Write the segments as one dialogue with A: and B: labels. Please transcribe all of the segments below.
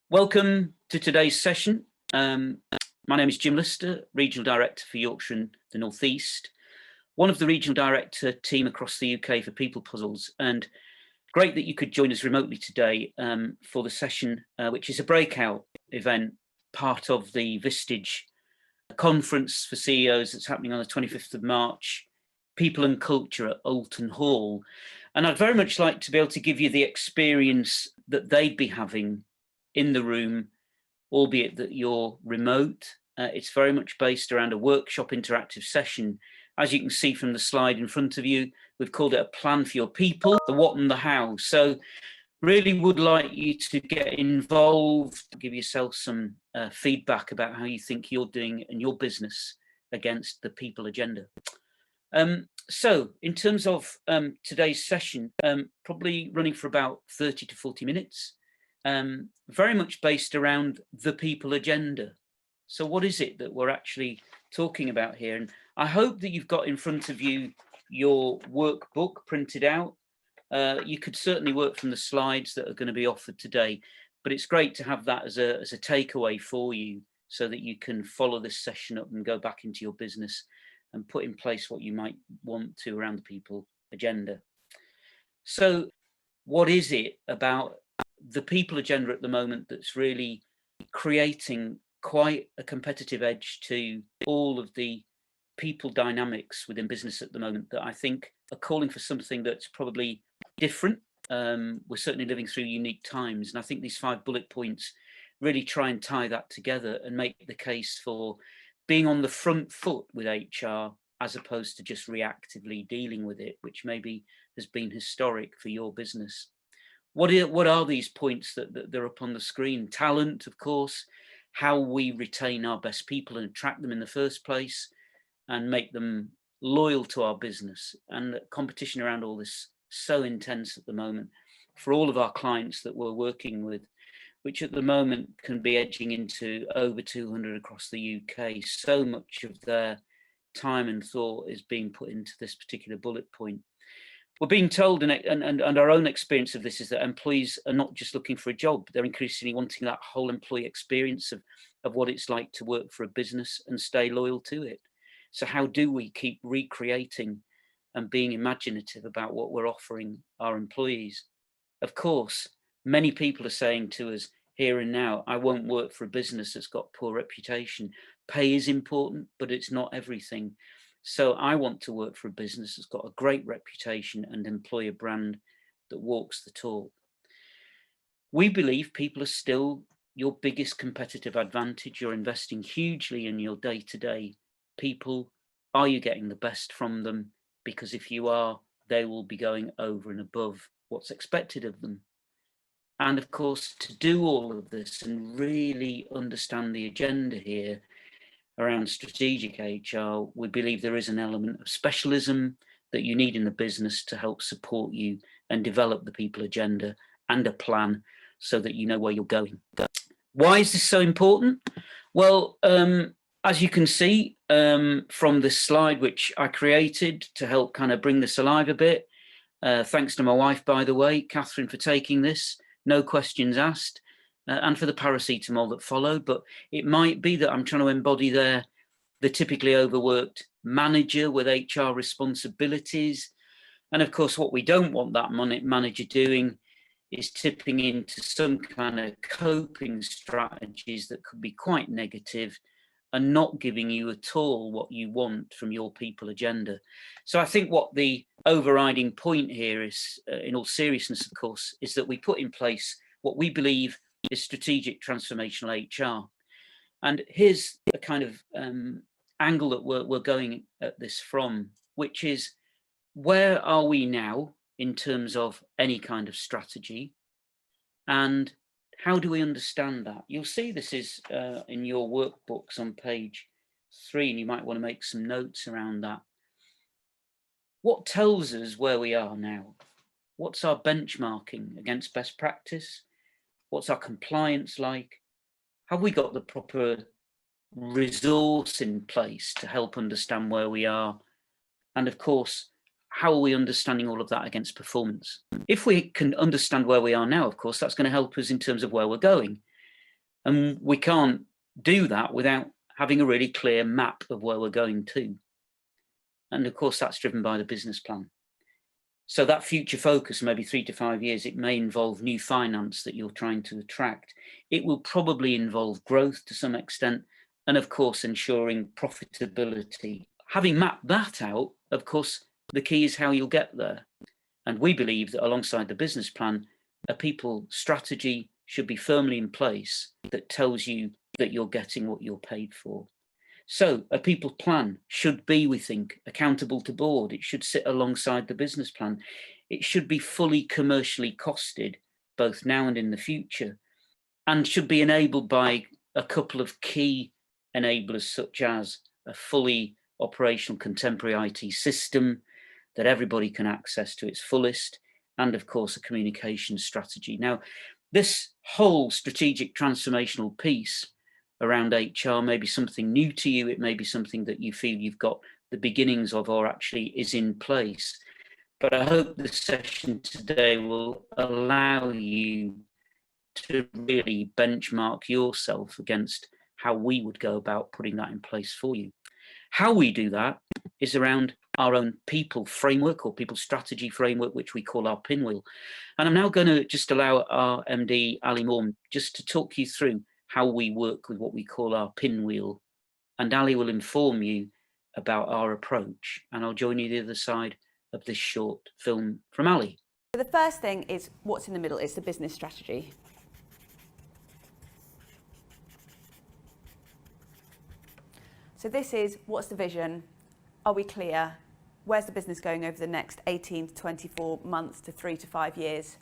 A: Welcome to today's session. My name is Jim Lister, Regional Director for Yorkshire and the North East, one of the Regional Director team across the UK for People Puzzles, and great that you could join us remotely today for the session, which is a breakout event, part of the Vistage conference for CEOs that's happening on the 25th of March, People and Culture at Oulton Hall. And I'd very much like to be able to give you the experience that they'd be having in the room, albeit that you're remote. It's very much based around a workshop interactive session. As you can see from the slide in front of you, we've called it a plan for your people, the what and the how. So really would like you to get involved, give yourself some feedback about how you think you're doing in your business against the people agenda. So in terms of today's session, probably running for about 30 to 40 minutes, very much based around the people agenda. So what is it that we're actually talking about here? And I hope that you've got in front of you your workbook printed out. You could certainly work from the slides that are going to be offered today, but it's great to have that as a takeaway for you so that you can follow this session up and go back into your business and put in place what you might want to around the people agenda. So what is it about the people agenda at the moment that's really creating quite a competitive edge to all of the people dynamics within business at the moment that I think are calling for something that's probably different? We're certainly living through unique times, and I think these 5 bullet points really try and tie that together and make the case for being on the front foot with HR as opposed to just reactively dealing with it, which maybe has been historic for your business. What are these points that they're up on the screen? Talent, of course, how we retain our best people and attract them in the first place and make them loyal to our business. And the competition around all this so intense at the moment for all of our clients that we're working with, which at the moment can be edging into over 200 across the UK. So much of their time and thought is being put into this particular bullet point. We're being told, and our own experience of this is that employees are not just looking for a job, they're increasingly wanting that whole employee experience of what it's like to work for a business and stay loyal to it. So how do we keep recreating and being imaginative about what we're offering our employees? Of course, many people are saying to us here and now, I won't work for a business that's got poor reputation. Pay is important, but it's not everything. So I want to work for a business that's got a great reputation and employer brand that walks the talk. We believe people are still your biggest competitive advantage. You're investing hugely in your day-to-day people. Are you getting the best from them? Because if you are, they will be going over and above what's expected of them. And of course, to do all of this and really understand the agenda here around strategic HR, we believe there is an element of specialism that you need in the business to help support you and develop the people agenda and a plan so that you know where you're going. Why is this so important? Well, as you can see from this slide, which I created to help kind of bring this alive a bit, thanks to my wife, by the way, Catherine, for taking this, no questions asked. And for the paracetamol that followed, but it might be that I'm trying to embody there the typically overworked manager with HR responsibilities. And of course, what we don't want that manager doing is tipping into some kind of coping strategies that could be quite negative and not giving you at all what you want from your people agenda. So I think what the overriding point here is, in all seriousness, of course, is that we put in place what we believe is strategic transformational HR. And here's a kind of angle that we're going at this from, which is, where are we now in terms of any kind of strategy? And how do we understand that? You'll see this is in your workbooks on page 3, and you might want to make some notes around that. What tells us where we are now? What's our benchmarking against best practice? What's our compliance like? Have we got the proper resource in place to help understand where we are? And of course, how are we understanding all of that against performance? If we can understand where we are now, of course, that's going to help us in terms of where we're going. And we can't do that without having a really clear map of where we're going to. And of course, that's driven by the business plan. So that future focus, maybe 3 to 5 years, it may involve new finance that you're trying to attract. It will probably involve growth to some extent, and of course, ensuring profitability. Having mapped that out, of course, the key is how you'll get there. And we believe that alongside the business plan, a people strategy should be firmly in place that tells you that you're getting what you're paid for. So a people plan should be, we think, accountable to board. It should sit alongside the business plan. It should be fully commercially costed, both now and in the future, and should be enabled by a couple of key enablers, such as a fully operational contemporary IT system that everybody can access to its fullest, and of course, a communication strategy. Now, this whole strategic transformational piece around HR may be something new to you. It may be something that you feel you've got the beginnings of or actually is in place. But I hope the session today will allow you to really benchmark yourself against how we would go about putting that in place for you. How we do that is around our own people framework or people strategy framework, which we call our pinwheel. And I'm now going to just allow our MD, Ali Moore, just to talk you through how we work with what we call our pinwheel. And Ali will inform you about our approach. And I'll join you the other side of this short film from Ali.
B: The first thing is what's in the middle is the business strategy. So this is what's the vision? Are we clear? Where's the business going over the next 18 to 24 months to 3 to 5 years?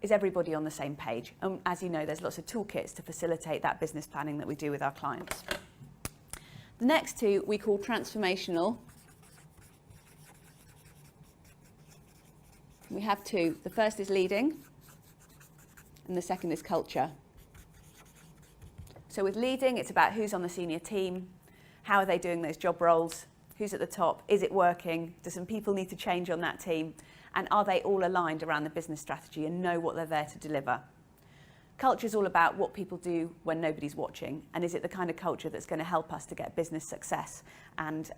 B: Is everybody on the same page? And as you know, there's lots of toolkits to facilitate that business planning that we do with our clients. The next two we call transformational. We have two. The first is leading, and the second is culture. So with leading, it's about who's on the senior team, how are they doing those job roles, who's at the top, is it working, do some people need to change on that team, and are they all aligned around the business strategy and know what they're there to deliver? Culture is all about what people do when nobody's watching, and is it the kind of culture that's going to help us to get business success and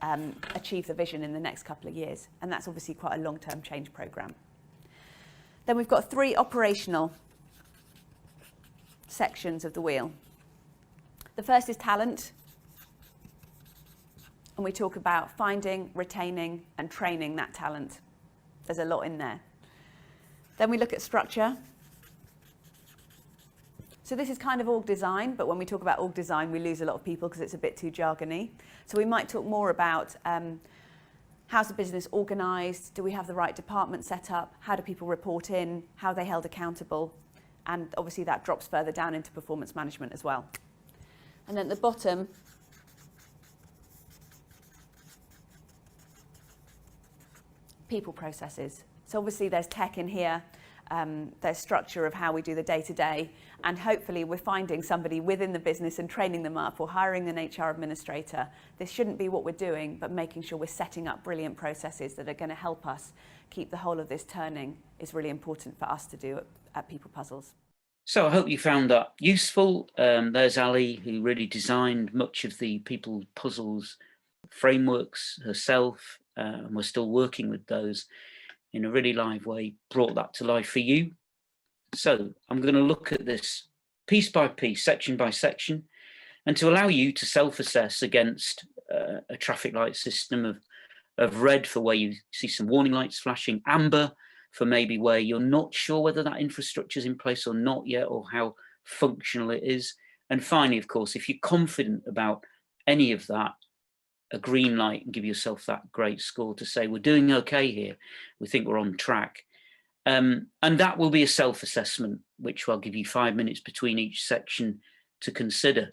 B: achieve the vision in the next couple of years? And that's obviously quite a long-term change programme. Then we've got 3 operational sections of the wheel. The first is talent, and we talk about finding, retaining and training that talent. There's a lot in there. Then we look at structure. So this is kind of org design, but when we talk about org design, we lose a lot of people because it's a bit too jargony. So we might talk more about how's the business organised? Do we have the right department set up? How do people report in? How are they held accountable? And obviously that drops further down into performance management as well. And then at the bottom, people processes. So obviously there's tech in here, there's structure of how we do the day-to-day, and hopefully we're finding somebody within the business and training them up or hiring an HR administrator. This shouldn't be what we're doing, but making sure we're setting up brilliant processes that are going to help us keep the whole of this turning is really important for us to do at People Puzzles.
A: So I hope you found that useful. There's Ali, who really designed much of the People Puzzles frameworks herself, and we're still working with those in a really live way, brought that to life for you. So I'm going to look at this piece by piece, section by section, and to allow you to self-assess against a traffic light system of red for where you see some warning lights flashing, amber for maybe where you're not sure whether that infrastructure is in place or not yet, or how functional it is. And finally, of course, if you're confident about any of that, a green light and give yourself that great score to say, we're doing okay here. We think we're on track. And that will be a self-assessment, which I'll give you 5 minutes between each section to consider.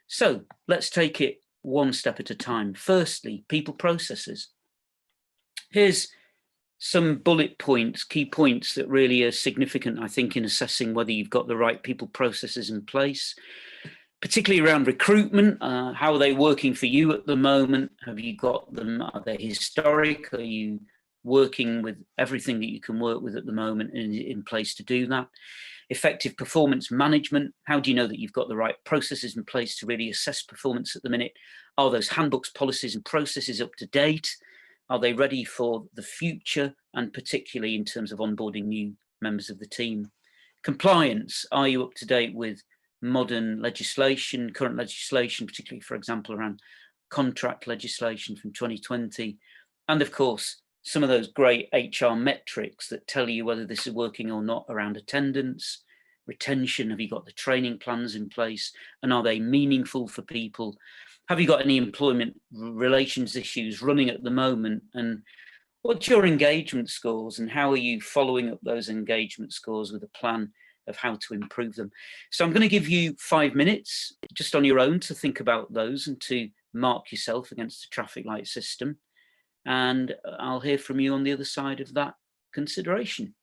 A: So let's take it one step at a time. Firstly, people processes. Here's some bullet points, key points that really are significant, I think, in assessing whether you've got the right people processes in place, particularly around recruitment. How are they working for you at the moment? Have you got them? Are they historic? Are you working with everything that you can work with at the moment in place to do that? Effective performance management. How do you know that you've got the right processes in place to really assess performance at the minute? Are those handbooks, policies and processes up to date? Are they ready for the future, and particularly in terms of onboarding new members of the team? Compliance. Are you up to date with modern legislation, current legislation, particularly, for example, around contract legislation from 2020? And of course, some of those great HR metrics that tell you whether this is working or not around attendance, retention. Have you got the training plans in place, and are they meaningful for people? Have you got any employment relations issues running at the moment? And what's your engagement scores, and how are you following up those engagement scores with a plan of how to improve them? So I'm going to give you 5 minutes just on your own to think about those and to mark yourself against the traffic light system. And I'll hear from you on the other side of that consideration.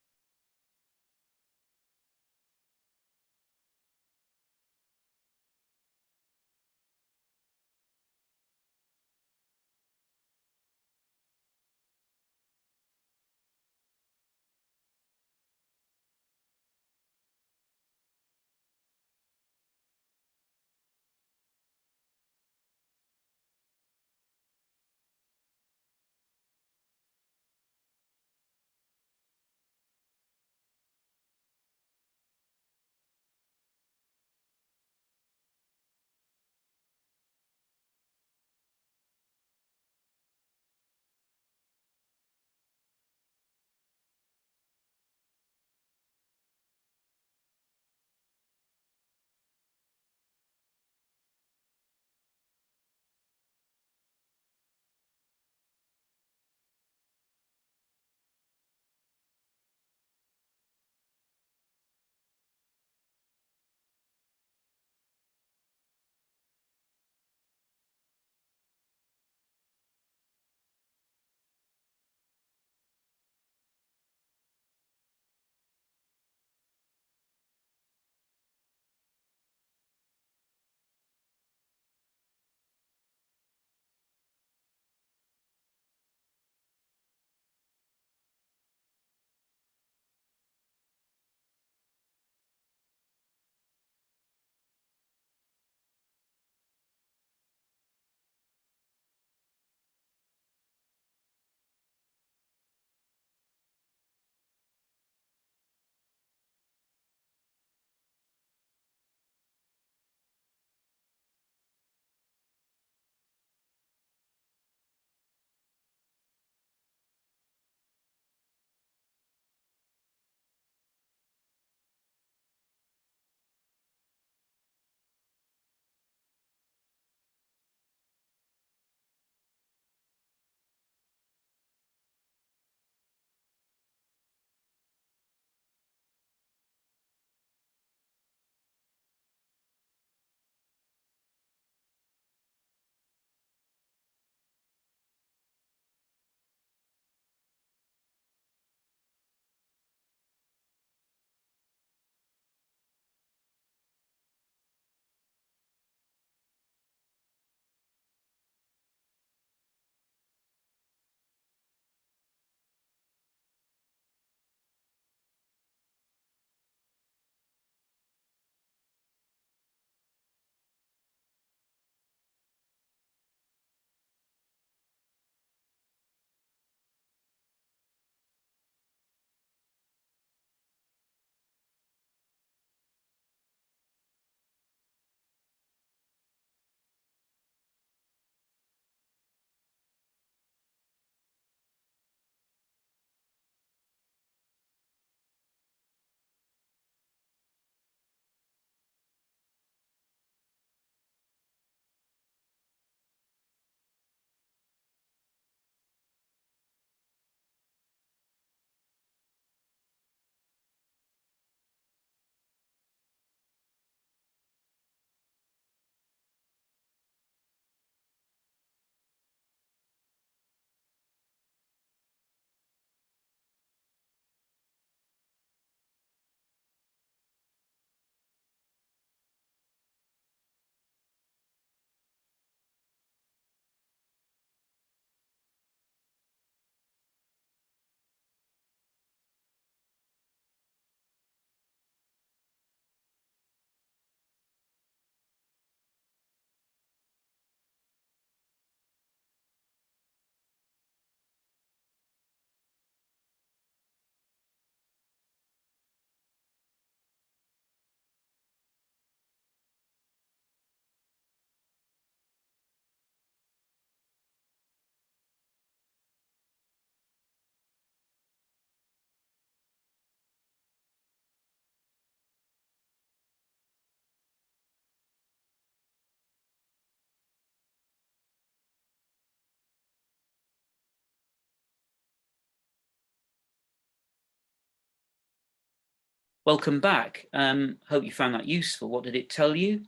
A: welcome back. Hope you found that useful. What did it tell you?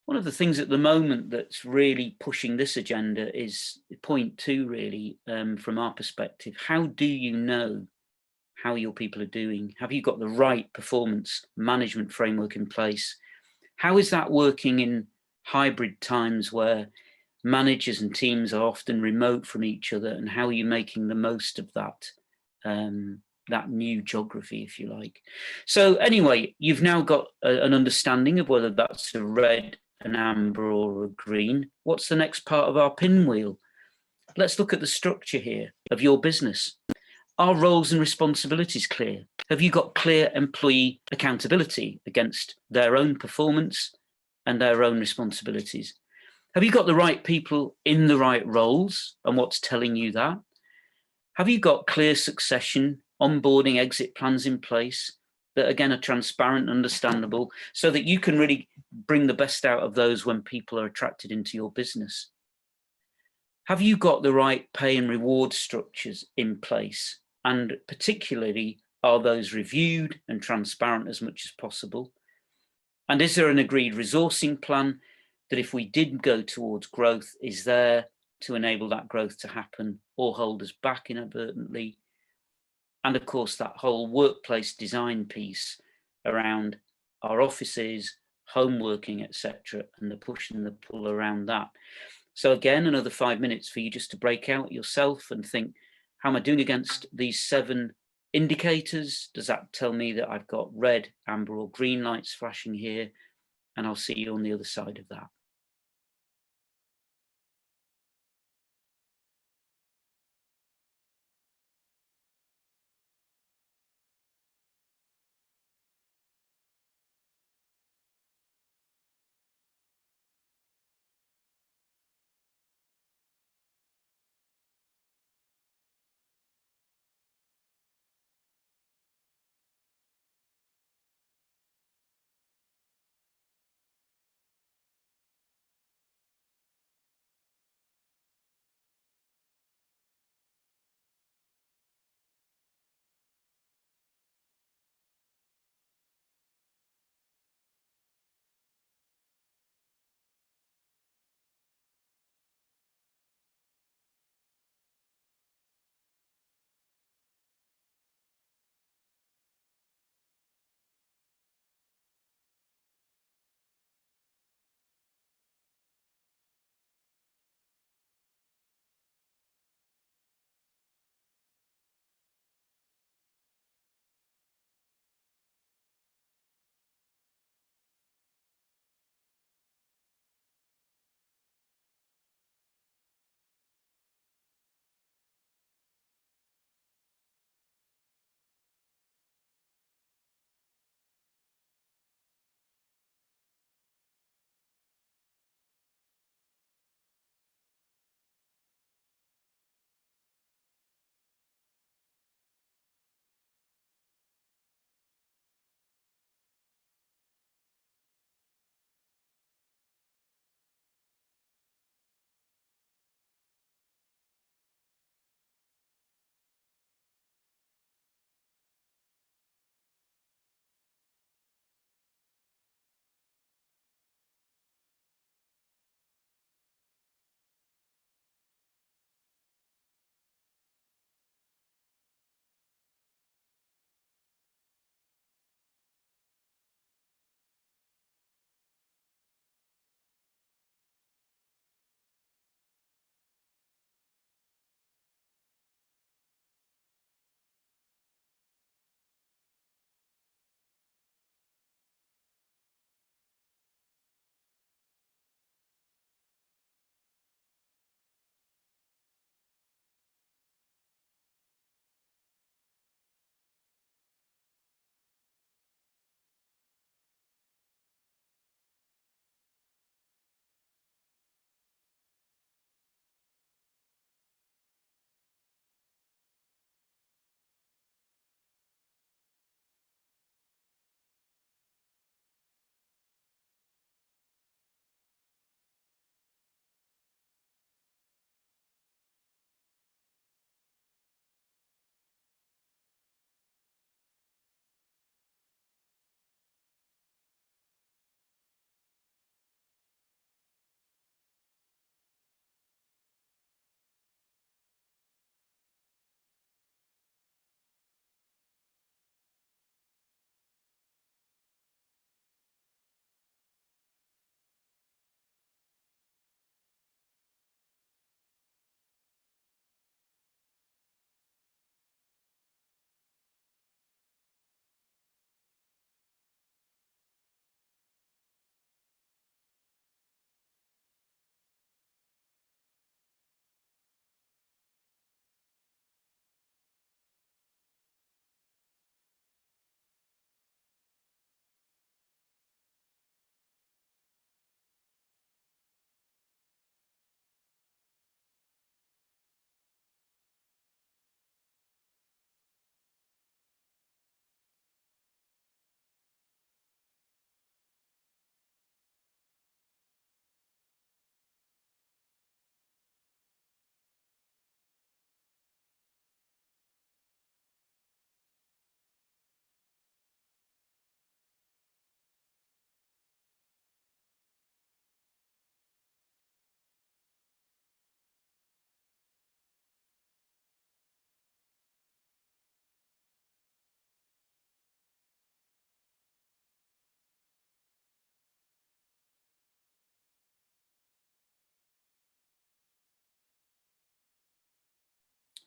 A: One of the things at the moment that's really pushing this agenda is point two, really, from our perspective. How do you know how your people are doing? Have you got the right performance management framework in place? How is that working in hybrid times where managers and teams are often remote from each other, and how are you making the most of that, that new geography, if you like? So anyway, you've now got an understanding of whether that's a red, an amber or a green. What's the next part of our pinwheel? Let's look at the structure here of your business. Are roles and responsibilities clear? Have you got clear employee accountability against their own performance and their own responsibilities? Have you got the right people in the right roles, and what's telling you that? Have you got clear succession, onboarding, exit plans in place that again are transparent and understandable so that you can really bring the best out of those when people are attracted into your business? Have you got the right pay and reward structures in place? And particularly, are those reviewed and transparent as much as possible? And is there an agreed resourcing plan that, if we did go towards growth, is there to enable that growth to happen or hold us back inadvertently? And of course, that whole workplace design piece around our offices, home working, etc., and the push and the pull around that. So again, another 5 minutes for you just to break out yourself and think, how am I doing against these 7 indicators? Does that tell me that I've got red, amber or green lights flashing here? And I'll see you on the other side of that.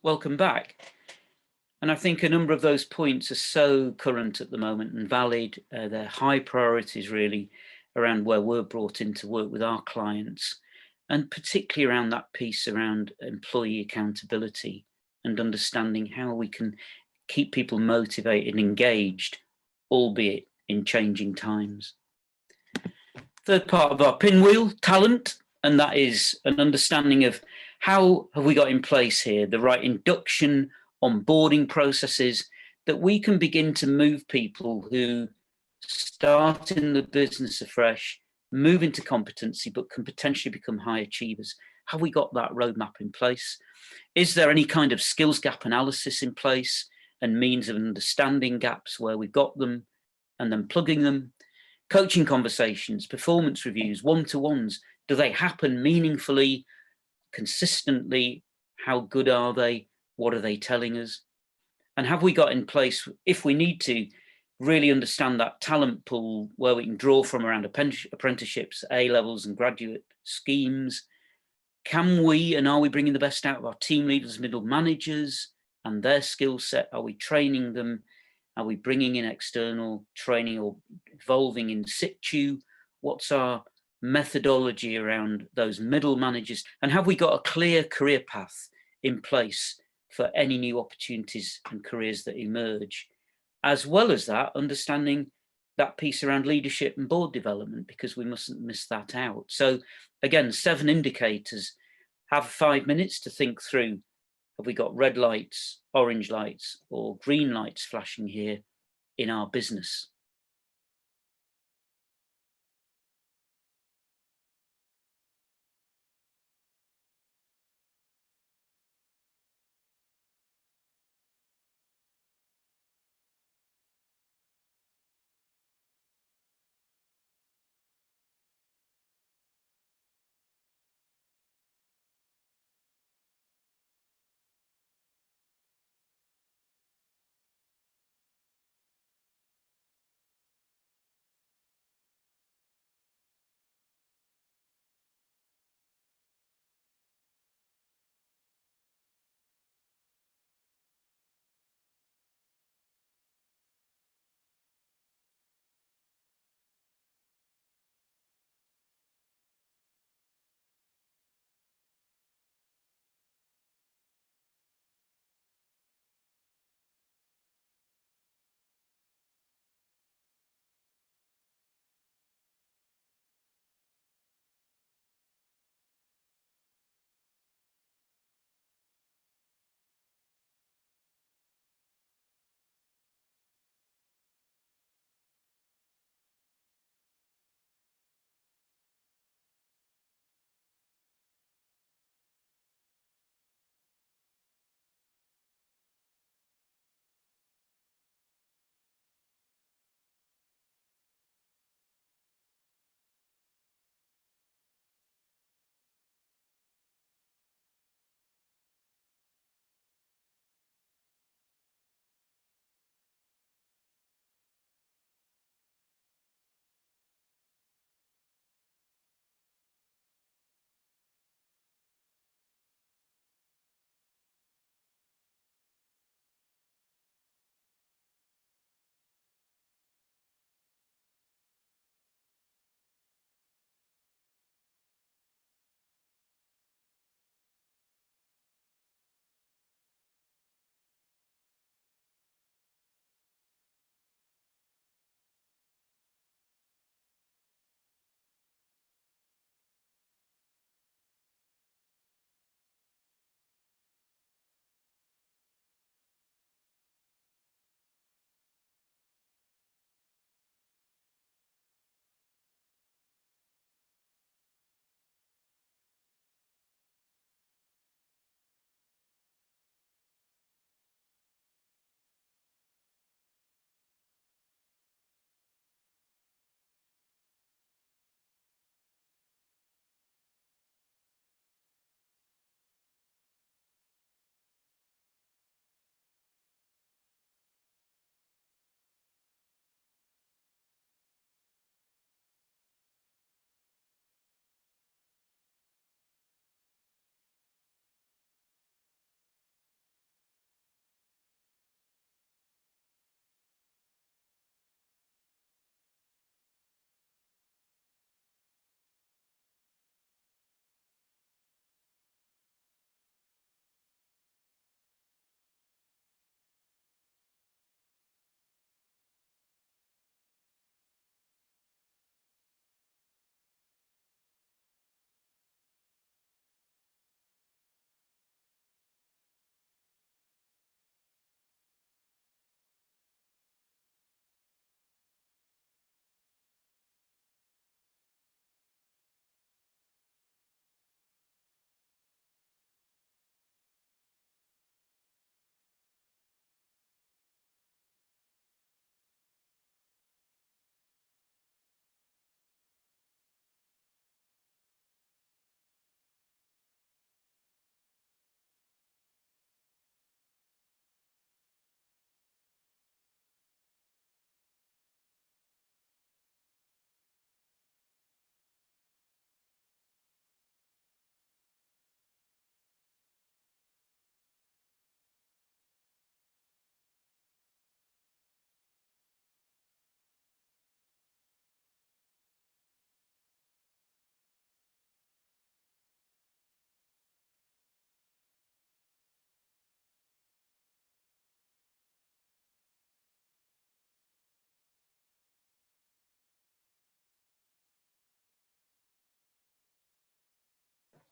A: welcome back. And I think a number of those points are so current at the moment and valid. They're high priorities really around where we're brought in to work with our clients, and particularly around that piece around employee accountability and understanding how we can keep people motivated and engaged, albeit in changing times. Third part of our pinwheel, talent, and that is an understanding of how have we got in place here the right induction, onboarding processes that we can begin to move people who start in the business afresh, move into competency, but can potentially become high achievers. Have we got that roadmap in place? Is there any kind of skills gap analysis in place and means of understanding gaps where we've got them and then plugging them? Coaching conversations, performance reviews, one-to-ones, do they happen meaningfully, consistently? How good are they? What are they telling us? And have we got in place, if we need to, really understand that talent pool where we can draw from around apprenticeships, A-levels and graduate schemes? Can we and are we bringing the best out of our team leaders, middle managers and their skill set? Are we training them? Are we bringing in external training or evolving in situ? What's our methodology around those middle managers? And have we got a clear career path in place for any new opportunities and careers that emerge? As well as that, understanding that piece around leadership and board development, because we mustn't miss that out. So again, 7 indicators. Have 5 minutes to think through, have we got red lights, orange lights, or green lights flashing here in our business?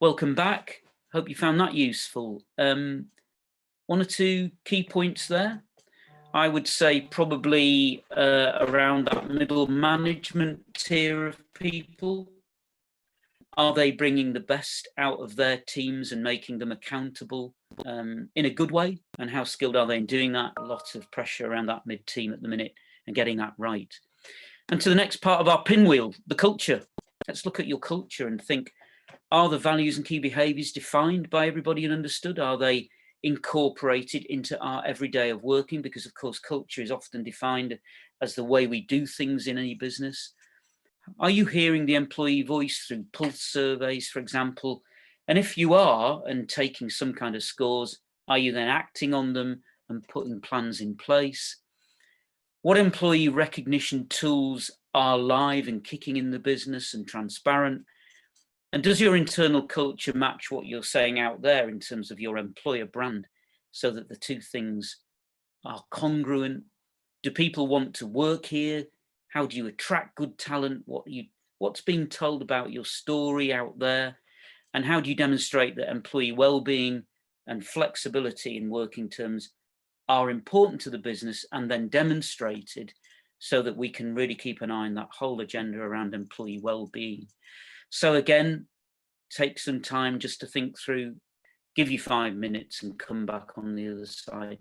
A: welcome back. Hope you found that useful. One or two key points there. I would say probably around that middle management tier of people. Are they bringing the best out of their teams and making them accountable in a good way? And how skilled are they in doing that? A lot of pressure around that mid-team at the minute and getting that right. And to the next part of our pinwheel, the culture. Let's look at your culture and think, are the values and key behaviours defined by everybody and understood? Are they incorporated into our everyday of working? Because of course, culture is often defined as the way we do things in any business. Are you hearing the employee voice through pulse surveys, for example? And if you are, and taking some kind of scores, are you then acting on them and putting plans in place? What employee recognition tools are live and kicking in the business and transparent? And does your internal culture match what you're saying out there in terms of your employer brand, so that the two things are congruent? Do people want to work here? How do you attract good talent? What's being told about your story out there? And how do you demonstrate that employee well-being and flexibility in working terms are important to the business and then demonstrated, so that we can really keep an eye on that whole agenda around employee well-being? So again, take some time just to think through, give you 5 minutes and come back on the other side.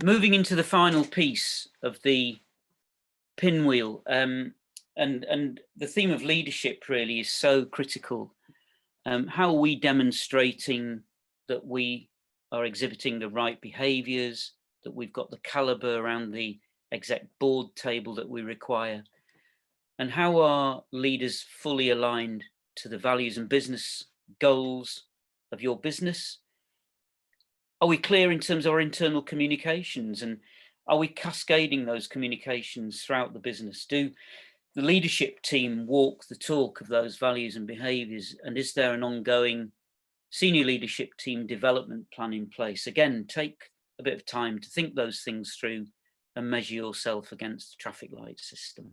A: moving into the final piece of the pinwheel, and the theme of leadership really is so critical. How are we demonstrating that we are exhibiting the right behaviours, that we've got the calibre around the exec board table that we require? And how are leaders fully aligned to the values and business goals of your business? Are we clear in terms of our internal communications, and are we cascading those communications throughout the business? Do the leadership team walk the talk of those values and behaviours? And is there an ongoing senior leadership team development plan in place? Again, take a bit of time to think those things through and measure yourself against the traffic light system.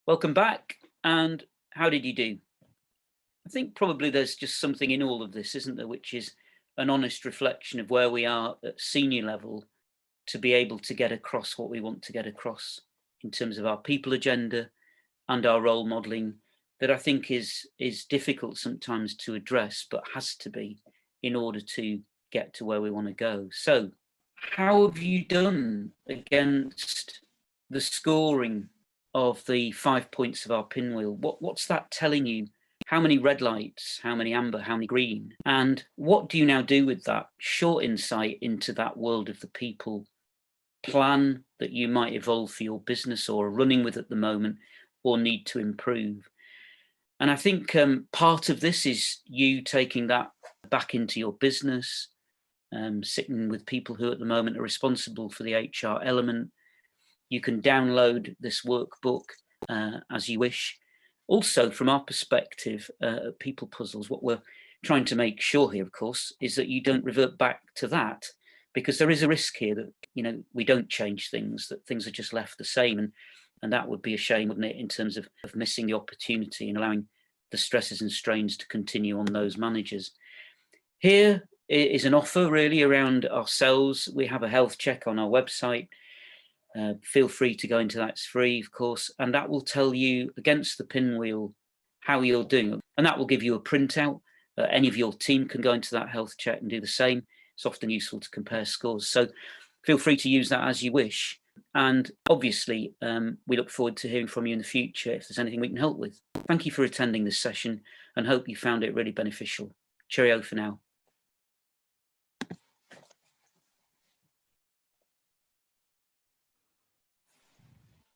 A: Welcome back. And how did you do? I think probably there's just something in all of this, isn't there, which is an honest reflection of where we are at senior level to be able to get across what we want to get across in terms of our people agenda and our role modelling, that I think is difficult sometimes to address, but has to be in order to get to where we want to go. So how have you done against the scoring of the 5 points of our pinwheel? What's that telling you? How many red lights, how many amber, how many green? And what do you now do with that short insight into that world of the people plan that you might evolve for your business or are running with at the moment or need to improve? And I think part of this is you taking that back into your business, sitting with people who at the moment are responsible for the HR element. You can download this workbook as you wish. Also, from our perspective, People Puzzles, what we're trying to make sure here, of course, is that you don't revert back to that, because there is a risk here that, we don't change things, that things are just left the same. And that would be a shame, wouldn't it, in terms of missing the opportunity and allowing the stresses and strains to continue on those managers. Here is an offer really around ourselves. We have a health check on our website. Feel free to go into that. It's free, of course, and that will tell you against the pinwheel how you're doing, and that will give you a printout. Any of your team can go into that health check and do the same. It's often useful to compare scores, so feel free to use that as you wish. And obviously, we look forward to hearing from you in the future if there's anything we can help with. Thank you for attending this session and hope you found it really beneficial. Cheerio for now.